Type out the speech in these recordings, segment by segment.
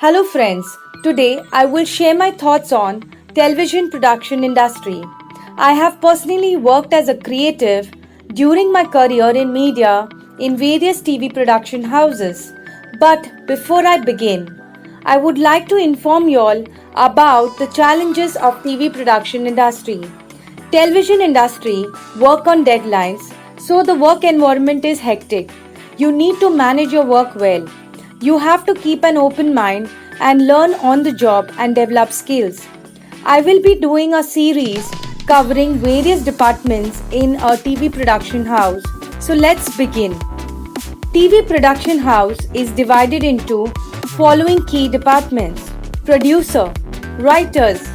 Hello friends, today I will share my thoughts on television production industry. I have personally worked as a creative during my career in media in various TV production houses. But before I begin, I would like to inform you all about the challenges of TV production industry. Television industry work on deadlines, so the work environment is hectic. You need to manage your work well. You have to keep an open mind and learn on the job and develop skills. I will be doing a series covering various departments in a TV production house. So let's begin. TV production house is divided into following key departments: producer, writers,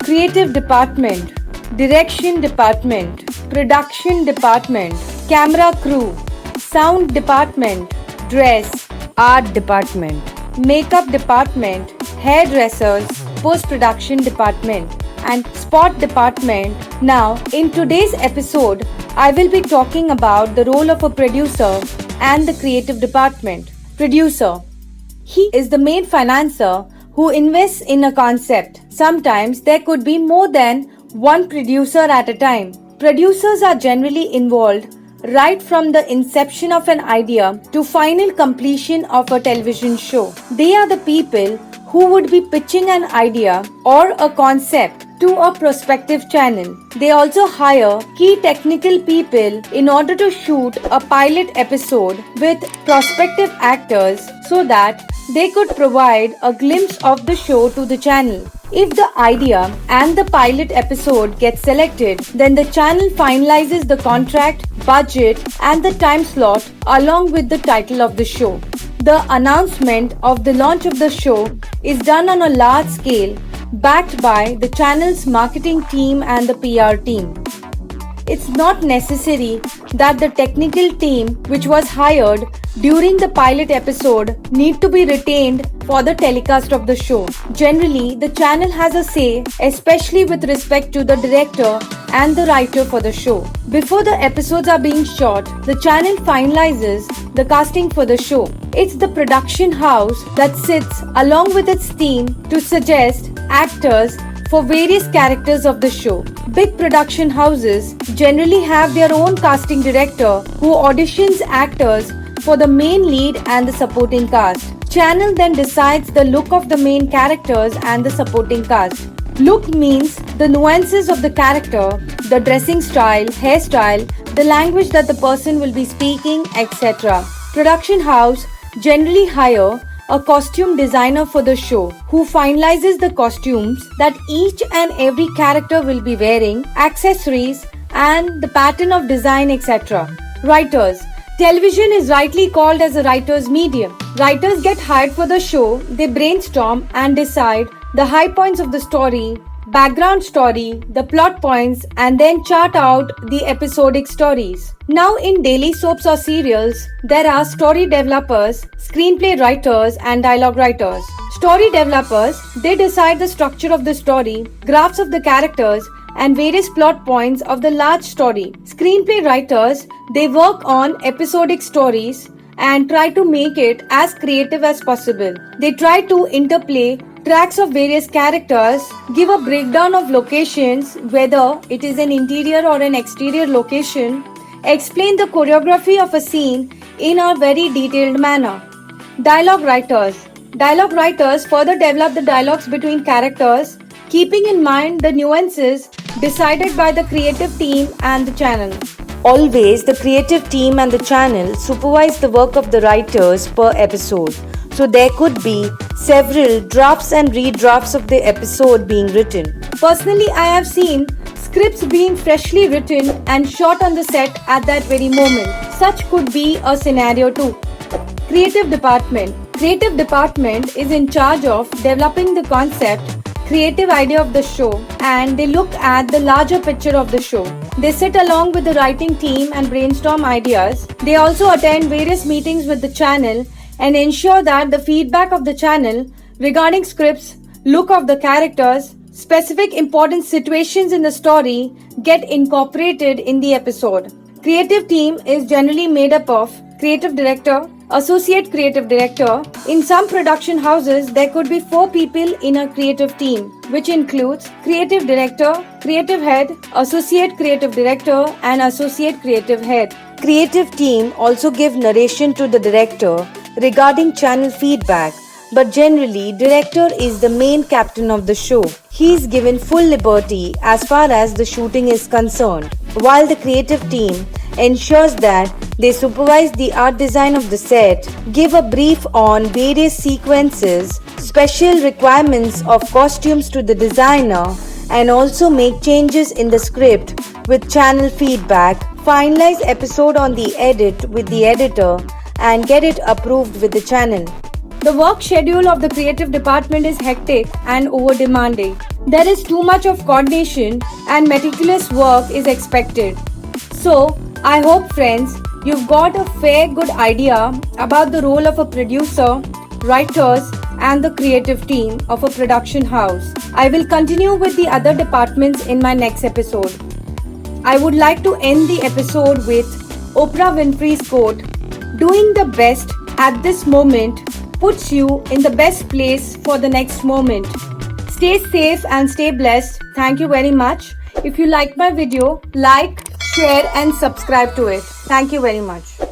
creative department, direction department, production department, camera crew, sound department, dress, art department, makeup department, hairdressers, post-production department, and spot department. Now, in today's episode, I will be talking about the role of a producer and the creative department. Producer. He is the main financier who invests in a concept. Sometimes there could be more than one producer at a time. Producers are generally involved right from the inception of an idea to final completion of a television show. They are the people who would be pitching an idea or a concept to a prospective channel. They also hire key technical people in order to shoot a pilot episode with prospective actors so that they could provide a glimpse of the show to the channel. If the idea and the pilot episode get selected, then the channel finalizes the contract, budget, and the time slot along with the title of the show. The announcement of the launch of the show is done on a large scale, backed by the channel's marketing team and the PR team. It's not necessary that the technical team which was hired during the pilot episode need to be retained for the telecast of the show. Generally, the channel has a say, especially with respect to the director and the writer for the show. Before the episodes are being shot, the channel finalizes the casting for the show. It's the production house that sits along with its team to suggest actors for various characters of the show. Big production houses generally have their own casting director who auditions actors for the main lead and the supporting cast. Channel then decides the look of the main characters and the supporting cast. Look means the nuances of the character, the dressing style, hairstyle, the language that the person will be speaking, etc. Production house generally hire a costume designer for the show who finalizes the costumes that each and every character will be wearing, accessories, and the pattern of design, etc. Writers. Television is rightly called as a writer's medium. Writers get hired for the show, they brainstorm and decide the high points of the story, background story, the plot points, and then chart out the episodic stories. Now in daily soaps or serials, there are story developers, screenplay writers, and dialogue writers. Story developers, they decide the structure of the story, graphs of the characters, and various plot points of the large story. Screenplay writers, they work on episodic stories and try to make it as creative as possible. They try to interplay tracks of various characters, give a breakdown of locations, whether it is an interior or an exterior location, explain the choreography of a scene in a very detailed manner. Dialogue writers. Dialogue writers further develop the dialogues between characters, keeping in mind the nuances decided by the creative team and the channel. Always, the creative team and the channel supervise the work of the writers per episode. So there could be several drafts and redrafts of the episode being written. Personally, I have seen scripts being freshly written and shot on the set at that very moment. Such could be a scenario too. Creative department. Creative department is in charge of developing the concept, creative idea of the show, and they look at the larger picture of the show. They sit along with the writing team and brainstorm ideas. They also attend various meetings with the channel and ensure that the feedback of the channel regarding scripts, look of the characters, specific important situations in the story get incorporated in the episode. Creative team is generally made up of creative director, associate creative director. In some production houses, there could be 4 people in a creative team, which includes creative director, creative head, associate creative director, and associate creative head. Creative team also give narration to the director regarding channel feedback, but generally, director is the main captain of the show. He is given full liberty as far as the shooting is concerned, while the creative team ensures that they supervise the art design of the set, give a brief on various sequences, special requirements of costumes to the designer, and also make changes in the script with channel feedback, finalize episode on the edit with the editor, and get it approved with the channel. The work schedule of the creative department is hectic and over-demanding. There is too much of coordination and meticulous work is expected. So, I hope friends, you've got a fair good idea about the role of a producer, writers, and the creative team of a production house. I will continue with the other departments in my next episode. I would like to end the episode with Oprah Winfrey's quote, "Doing the best at this moment puts you in the best place for the next moment." Stay safe and stay blessed. Thank you very much. If you like my video, like, share and subscribe to it. Thank you very much.